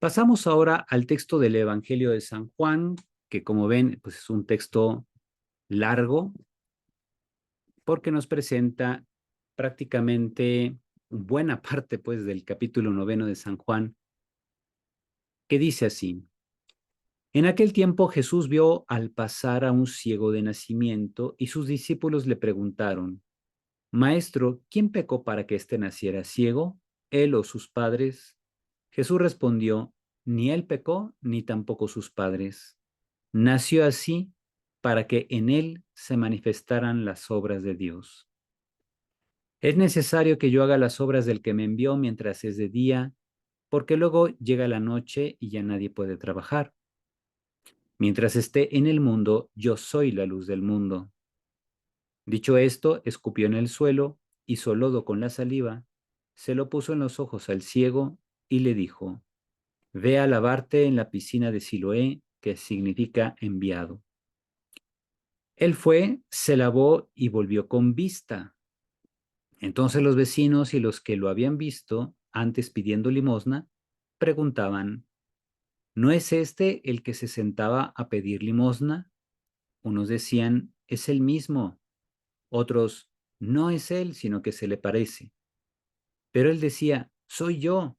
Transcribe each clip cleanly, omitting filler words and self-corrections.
Pasamos ahora al texto del Evangelio de San Juan, que como ven, pues es un texto largo porque nos presenta prácticamente buena parte pues del capítulo 9 de San Juan, que dice así: En aquel tiempo Jesús vio al pasar a un ciego de nacimiento y sus discípulos le preguntaron: Maestro, ¿quién pecó para que éste naciera ciego, él o sus padres? Jesús respondió: Ni él pecó, ni tampoco sus padres. Nació así para que en él se manifestaran las obras de Dios. Es necesario que yo haga las obras del que me envió mientras es de día, porque luego llega la noche y ya nadie puede trabajar. Mientras esté en el mundo, yo soy la luz del mundo. Dicho esto, escupió en el suelo, hizo lodo con la saliva, se lo puso en los ojos al ciego y le dijo: Ve a lavarte en la piscina de Siloé, que significa enviado. Él fue, se lavó y volvió con vista. Entonces los vecinos y los que lo habían visto antes pidiendo limosna preguntaban: ¿No es este el que se sentaba a pedir limosna? Unos decían: es el mismo. Otros: no es él, sino que se le parece. Pero él decía: soy yo.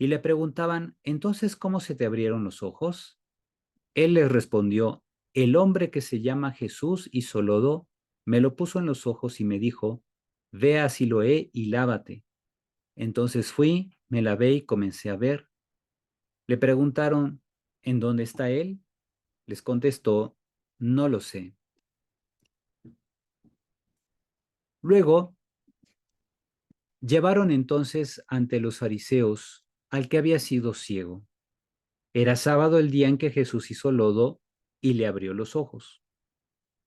Y le preguntaban: entonces, ¿cómo se te abrieron los ojos? Él les respondió: el hombre que se llama Jesús hizo lodo, me lo puso en los ojos y me dijo: ve a Siloé y lávate. Entonces fui, me lavé y comencé a ver. Le preguntaron: ¿en dónde está él? Les contestó: no lo sé. Luego llevaron entonces ante los fariseos al que había sido ciego. Era sábado el día en que Jesús hizo lodo y le abrió los ojos.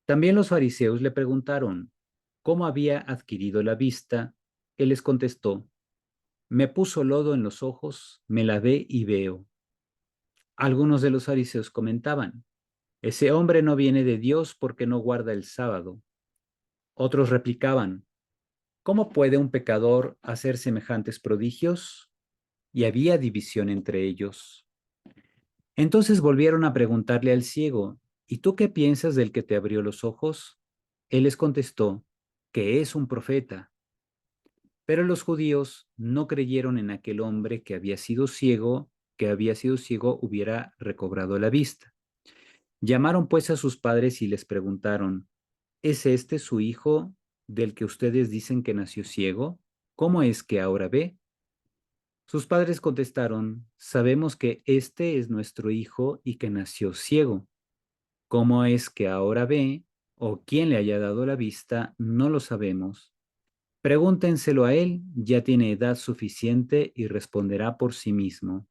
También los fariseos le preguntaron cómo había adquirido la vista. Él les contestó: me puso lodo en los ojos, me lavé y veo. Algunos de los fariseos comentaban: ese hombre no viene de Dios porque no guarda el sábado. Otros replicaban: ¿cómo puede un pecador hacer semejantes prodigios? Y había división entre ellos. Entonces volvieron a preguntarle al ciego: ¿y tú qué piensas del que te abrió los ojos? Él les contestó que es un profeta. Pero los judíos no creyeron en aquel hombre que había sido ciego hubiera recobrado la vista. Llamaron pues a sus padres y les preguntaron: ¿es este su hijo del que ustedes dicen que nació ciego? ¿Cómo es que ahora ve? Sus padres contestaron: sabemos que este es nuestro hijo y que nació ciego. ¿Cómo es que ahora ve? O quién le haya dado la vista, no lo sabemos. Pregúntenselo a él, ya tiene edad suficiente y responderá por sí mismo.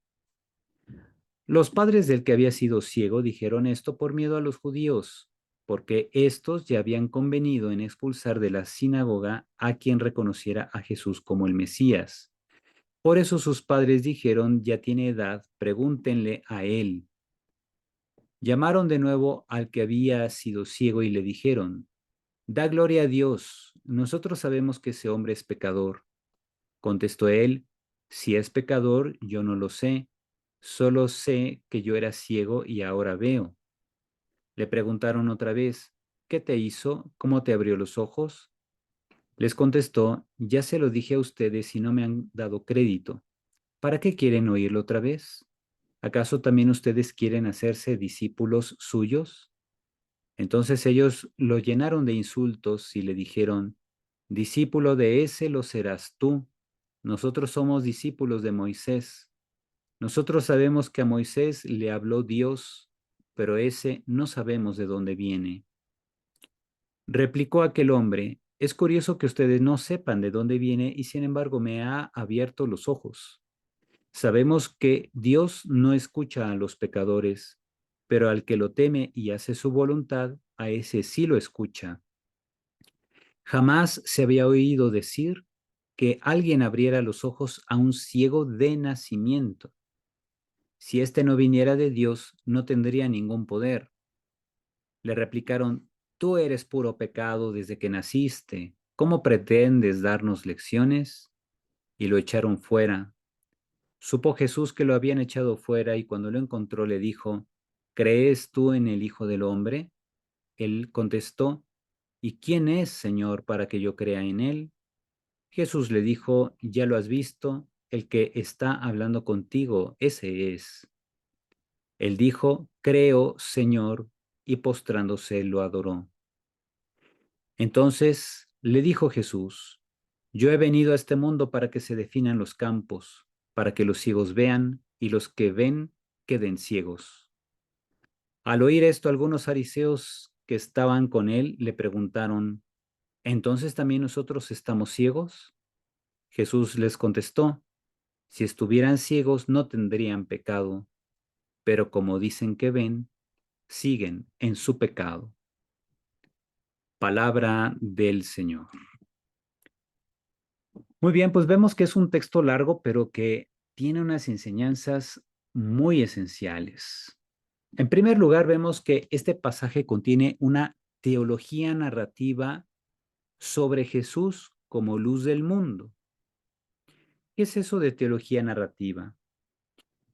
Los padres del que había sido ciego dijeron esto por miedo a los judíos, porque éstos ya habían convenido en expulsar de la sinagoga a quien reconociera a Jesús como el Mesías. Por eso sus padres dijeron: ya tiene edad, pregúntenle a él. Llamaron de nuevo al que había sido ciego y le dijeron: da gloria a Dios, nosotros sabemos que ese hombre es pecador. Contestó él: si es pecador, yo no lo sé, solo sé que yo era ciego y ahora veo. Le preguntaron otra vez: ¿qué te hizo? ¿Cómo te abrió los ojos? Les contestó: ya se lo dije a ustedes y no me han dado crédito. ¿Para qué quieren oírlo otra vez? ¿Acaso también ustedes quieren hacerse discípulos suyos? Entonces ellos lo llenaron de insultos y le dijeron: discípulo de ese lo serás tú. Nosotros somos discípulos de Moisés. Nosotros sabemos que a Moisés le habló Dios, pero ese no sabemos de dónde viene. Replicó aquel hombre: es curioso que ustedes no sepan de dónde viene y sin embargo me ha abierto los ojos. Sabemos que Dios no escucha a los pecadores, pero al que lo teme y hace su voluntad, a ese sí lo escucha. Jamás se había oído decir que alguien abriera los ojos a un ciego de nacimiento. Si éste no viniera de Dios, no tendría ningún poder. Le replicaron: tú eres puro pecado desde que naciste. ¿Cómo pretendes darnos lecciones? Y lo echaron fuera. Supo Jesús que lo habían echado fuera y cuando lo encontró le dijo, ¿crees tú en el Hijo del Hombre? Él contestó, ¿y quién es, Señor, para que yo crea en él? Jesús le dijo, ya lo has visto, el que está hablando contigo, ese es. Él dijo, creo, Señor, y postrándose lo adoró. Entonces le dijo Jesús, yo he venido a este mundo para que se definan los campos, para que los ciegos vean y los que ven queden ciegos. Al oír esto, algunos fariseos que estaban con él le preguntaron, ¿entonces también nosotros estamos ciegos? Jesús les contestó, si estuvieran ciegos no tendrían pecado, pero como dicen que ven, siguen en su pecado. Palabra del Señor. Muy bien, pues vemos que es un texto largo, pero que tiene unas enseñanzas muy esenciales. En primer lugar, vemos que este pasaje contiene una teología narrativa sobre Jesús como luz del mundo. ¿Qué es eso de teología narrativa?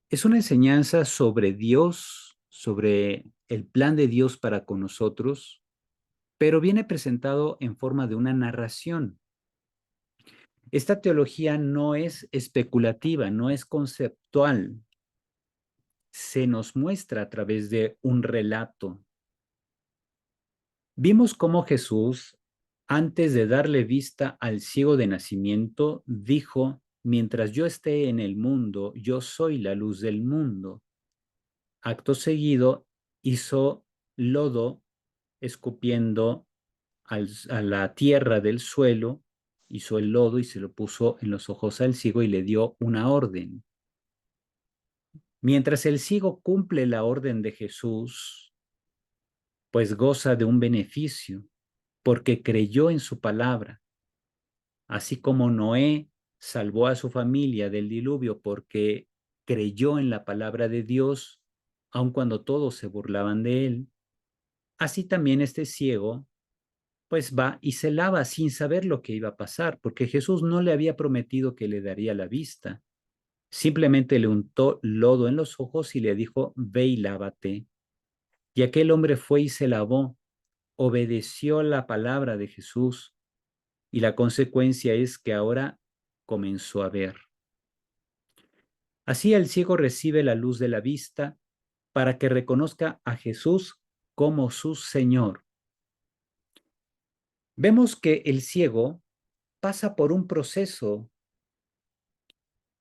Es una enseñanza sobre Dios, sobre el plan de Dios para con nosotros, pero viene presentado en forma de una narración. Esta teología no es especulativa, no es conceptual, se nos muestra a través de un relato. Vimos cómo Jesús, antes de darle vista al ciego de nacimiento, dijo, mientras yo esté en el mundo, yo soy la luz del mundo. Acto seguido, hizo lodo escupiendo a la tierra del suelo, hizo el lodo y se lo puso en los ojos al ciego y le dio una orden. Mientras el ciego cumple la orden de Jesús, pues goza de un beneficio, porque creyó en su palabra, así como Noé salvó a su familia del diluvio porque creyó en la palabra de Dios, aun cuando todos se burlaban de él, así también este ciego pues va y se lava sin saber lo que iba a pasar, porque Jesús no le había prometido que le daría la vista. Simplemente le untó lodo en los ojos y le dijo, ve y lávate. Y aquel hombre fue y se lavó, obedeció la palabra de Jesús, y la consecuencia es que ahora comenzó a ver. Así el ciego recibe la luz de la vista para que reconozca a Jesús como su Señor. Vemos que el ciego pasa por un proceso.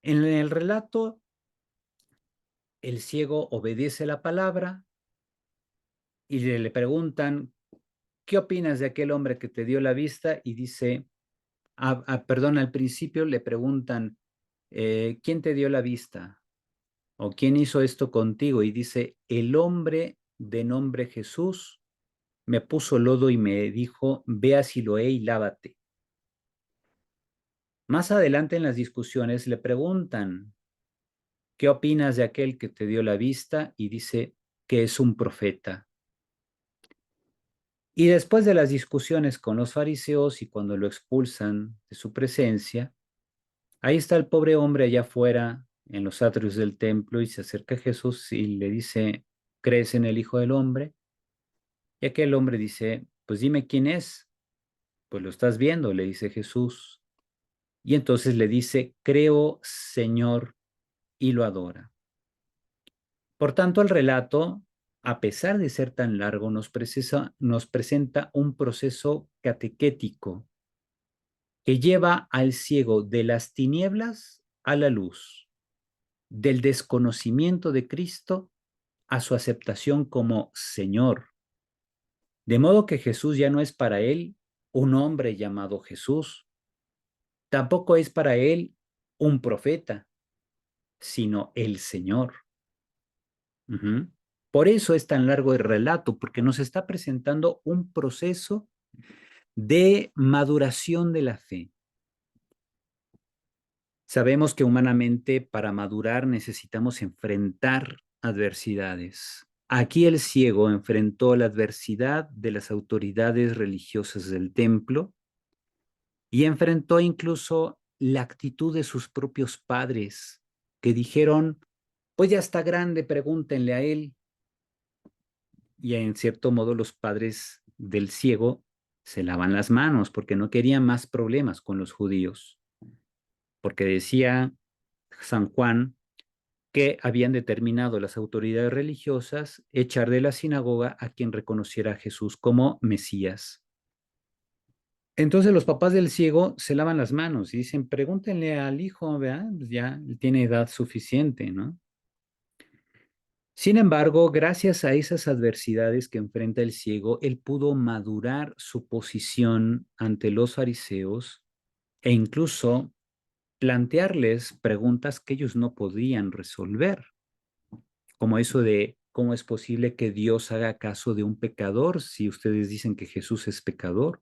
En el relato, el ciego obedece la palabra y le preguntan, ¿qué opinas de aquel hombre que te dio la vista? Y dice, perdón, al principio le preguntan, ¿quién te dio la vista? ¿O quién hizo esto contigo? Y dice, el hombre de nombre Jesús me puso lodo y me dijo, ve a Siloé y lávate. Más adelante en las discusiones le preguntan, ¿qué opinas de aquel que te dio la vista? Y dice que es un profeta. Y después de las discusiones con los fariseos y cuando lo expulsan de su presencia, ahí está el pobre hombre allá afuera en los atrios del templo y se acerca a Jesús y le dice, ¿crees en el Hijo del Hombre? Y aquel hombre dice, pues dime quién es. Pues lo estás viendo, le dice Jesús. Y entonces le dice, creo, Señor, y lo adora. Por tanto, el relato, a pesar de ser tan largo, nos presenta un proceso catequético que lleva al ciego de las tinieblas a la luz, del desconocimiento de Cristo a su aceptación como Señor. De modo que Jesús ya no es para él un hombre llamado Jesús, tampoco es para él un profeta, sino el Señor. Uh-huh. Por eso es tan largo el relato, porque nos está presentando un proceso de maduración de la fe. Sabemos que humanamente para madurar necesitamos enfrentar adversidades. Aquí el ciego enfrentó la adversidad de las autoridades religiosas del templo y enfrentó incluso la actitud de sus propios padres, que dijeron, pues ya está grande, pregúntenle a él. Y en cierto modo los padres del ciego se lavan las manos porque no querían más problemas con los judíos, porque decía San Juan que habían determinado las autoridades religiosas echar de la sinagoga a quien reconociera a Jesús como Mesías. Entonces los papás del ciego se lavan las manos y dicen, pregúntenle al hijo, ¿verdad? Pues ya tiene edad suficiente, ¿no? Sin embargo, gracias a esas adversidades que enfrenta el ciego, él pudo madurar su posición ante los fariseos e incluso plantearles preguntas que ellos no podían resolver, como eso de cómo es posible que Dios haga caso de un pecador si ustedes dicen que Jesús es pecador.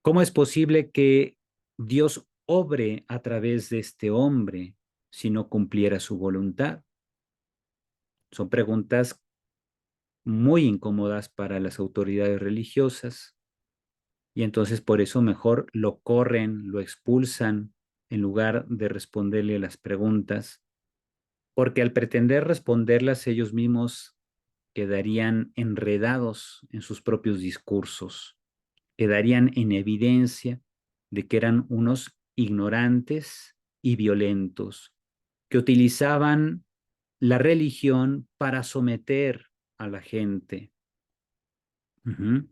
¿Cómo es posible que Dios obre a través de este hombre si no cumpliera su voluntad? Son preguntas muy incómodas para las autoridades religiosas y entonces por eso mejor lo corren, lo expulsan en lugar de responderle las preguntas, porque al pretender responderlas ellos mismos quedarían enredados en sus propios discursos, quedarían en evidencia de que eran unos ignorantes y violentos, que utilizaban la religión para someter a la gente. Uh-huh.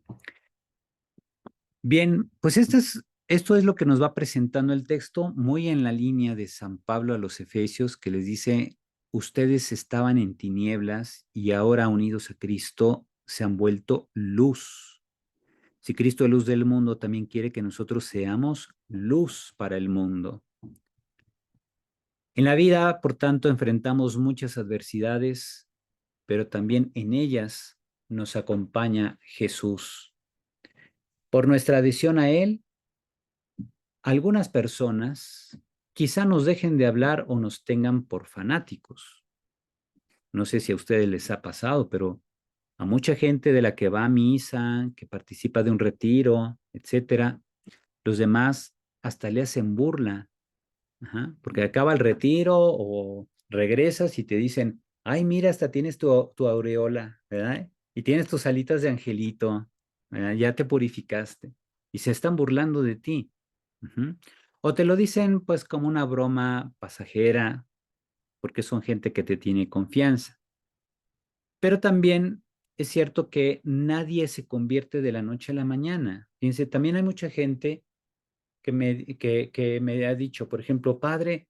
Bien, pues esto es lo que nos va presentando el texto, muy en la línea de San Pablo a los Efesios, que les dice, ustedes estaban en tinieblas y ahora unidos a Cristo se han vuelto luz. Si Cristo es luz del mundo, también quiere que nosotros seamos luz para el mundo. En la vida, por tanto, enfrentamos muchas adversidades, pero también en ellas nos acompaña Jesús. Por nuestra adhesión a Él, algunas personas quizá nos dejen de hablar o nos tengan por fanáticos. No sé si a ustedes les ha pasado, pero a mucha gente de la que va a misa, que participa de un retiro, etcétera, los demás hasta le hacen burla. Ajá, porque acaba el retiro o regresas y te dicen, ay, mira, hasta tienes tu aureola, ¿verdad? Y tienes tus alitas de angelito, ¿verdad? Ya te purificaste. Y se están burlando de ti. Ujú. O te lo dicen pues como una broma pasajera, porque son gente que te tiene confianza. Pero también es cierto que nadie se convierte de la noche a la mañana. Fíjense, también hay mucha gente que me ha dicho, por ejemplo, padre,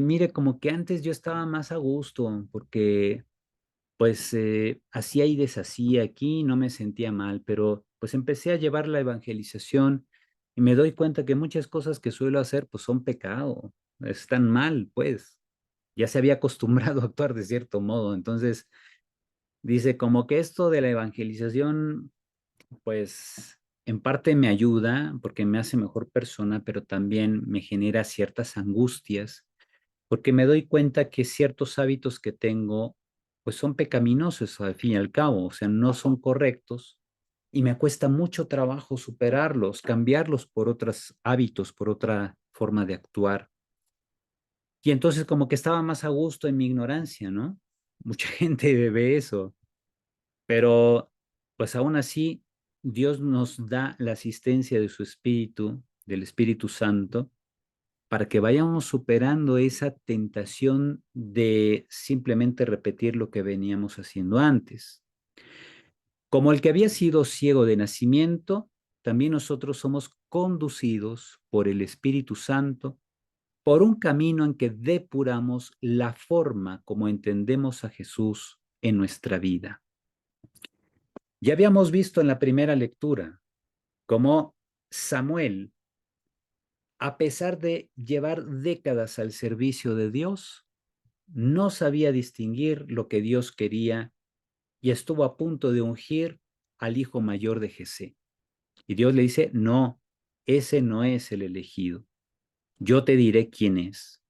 mire, como que antes yo estaba más a gusto porque pues hacía y deshacía aquí, no me sentía mal, pero pues empecé a llevar la evangelización y me doy cuenta que muchas cosas que suelo hacer pues son pecado, están mal, pues ya se había acostumbrado a actuar de cierto modo. Entonces dice como que esto de la evangelización pues en parte me ayuda porque me hace mejor persona, pero también me genera ciertas angustias porque me doy cuenta que ciertos hábitos que tengo, pues son pecaminosos al fin y al cabo, o sea, no son correctos y me cuesta mucho trabajo superarlos, cambiarlos por otros hábitos, por otra forma de actuar. Y entonces como que estaba más a gusto en mi ignorancia, ¿no? Mucha gente ve eso, pero pues aún así Dios nos da la asistencia de su Espíritu, del Espíritu Santo, para que vayamos superando esa tentación de simplemente repetir lo que veníamos haciendo antes. Como el que había sido ciego de nacimiento, también nosotros somos conducidos por el Espíritu Santo por un camino en que depuramos la forma como entendemos a Jesús en nuestra vida. Ya habíamos visto en la primera lectura cómo Samuel, a pesar de llevar décadas al servicio de Dios, no sabía distinguir lo que Dios quería y estuvo a punto de ungir al hijo mayor de Jesé. Y Dios le dice, no, ese no es el elegido. Yo te diré quién es.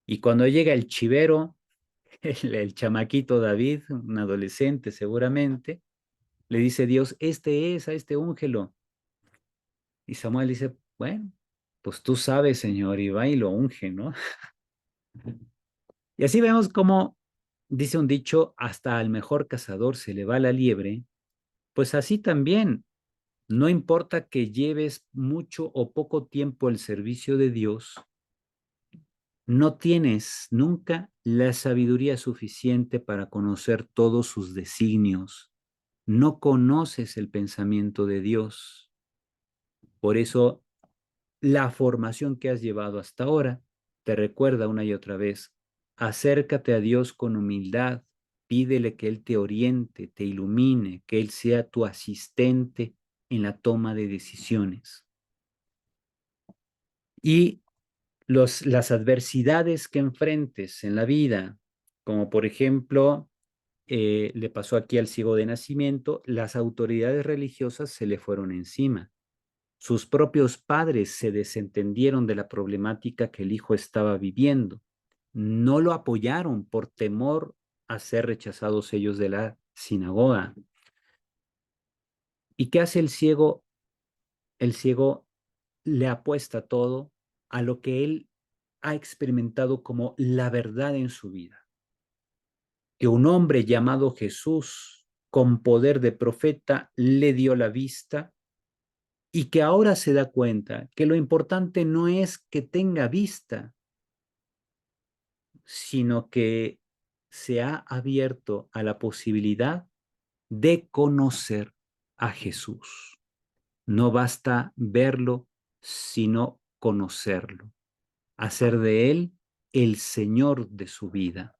Y cuando llega el chivero, el chamaquito David, un adolescente seguramente, le dice Dios, este es, a este úngelo. Y Samuel dice, bueno, pues tú sabes, Señor, y va y lo unge, ¿no? Y así vemos cómo, dice un dicho, hasta al mejor cazador se le va la liebre, pues así también, no importa que lleves mucho o poco tiempo al servicio de Dios, no tienes nunca la sabiduría suficiente para conocer todos sus designios. No conoces el pensamiento de Dios. Por eso, la formación que has llevado hasta ahora te recuerda una y otra vez, acércate a Dios con humildad, pídele que Él te oriente, te ilumine, que Él sea tu asistente en la toma de decisiones. Y las adversidades que enfrentes en la vida, como por ejemplo, le pasó aquí al ciego de nacimiento, las autoridades religiosas se le fueron encima. Sus propios padres se desentendieron de la problemática que el hijo estaba viviendo. No lo apoyaron por temor a ser rechazados ellos de la sinagoga. ¿Y qué hace el ciego? El ciego le apuesta todo a lo que él ha experimentado como la verdad en su vida. Que un hombre llamado Jesús, con poder de profeta, le dio la vista y que ahora se da cuenta que lo importante no es que tenga vista, sino que se ha abierto a la posibilidad de conocer a Jesús. No basta verlo, sino conocerlo, hacer de él el Señor de su vida.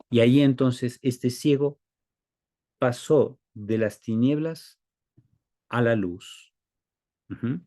Y ahí entonces este ciego pasó de las tinieblas a la luz. Uh-huh.